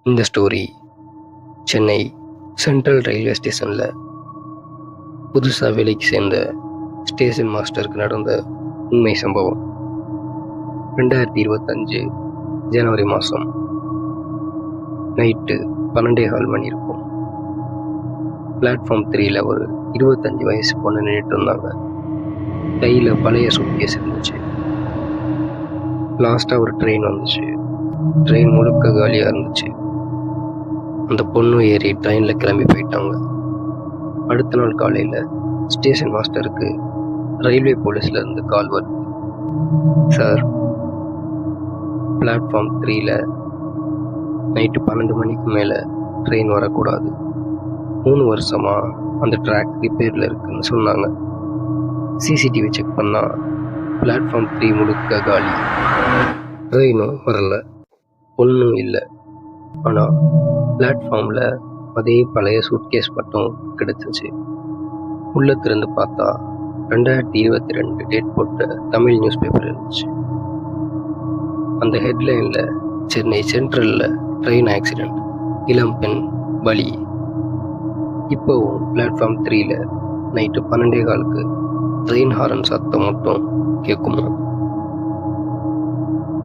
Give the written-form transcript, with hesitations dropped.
இந்த story Chennai central railway ஸ்டேஷனில் புதுசாக வேலைக்கு சேர்ந்த ஸ்டேஷன் மாஸ்டருக்கு நடந்த உண்மை சம்பவம். 2025 ஜனவரி மாதம் நைட்டு 12:15 மணி இருக்கும். பிளாட்ஃபார்ம் 3ல் ஒரு 25 வயசு பொண்ணு நின்றுட்டு இருந்தாங்க. கையில் பழைய சூட்கேஸ் இருந்துச்சு. லாஸ்ட்டாக ஒரு ட்ரெயின் வந்துச்சு. ட்ரெயின் முழுக்க காலியாக இருந்துச்சு. அந்த பொண்ணு ஏறி ட்ரெயினில் கிளம்பி போயிட்டாங்க. அடுத்த நாள் காலையில் ஸ்டேஷன் மாஸ்டருக்கு ரயில்வே போலீஸ்லேருந்து கால் வருது. சார், பிளாட்ஃபார்ம் 3ல் நைட்டு 12 மணிக்கு மேலே ட்ரெயின் வரக்கூடாது. 3 வருஷமாக அந்த ட்ராக் ரிப்பேரில் இருக்குதுன்னு சொன்னாங்க. சிசிடிவி செக் பண்ணால் பிளாட்ஃபார்ம் 3 முழுக்க காலி. ட்ரெயினும் வரல, ஒன்றும் இல்லை. ஆனால் பிளாட்ஃபார்மில் அதே பழைய சூட்கேஸ் மட்டும் கிடச்சிச்சு. உள்ளே திறந்து பார்த்தா 2022 டேட் போட்ட தமிழ் நியூஸ் பேப்பர் இருந்துச்சு. அந்த ஹெட்லைனில் சென்னை சென்ட்ரலில் ட்ரெயின் ஆக்சிடெண்ட், இளம் பெண் பலி. இப்போவும் பிளாட்ஃபார்ம் 3ல் நைட்டு 12:15 ட்ரெயின் ஹாரன் சத்தம் மட்டும் கேட்குமா?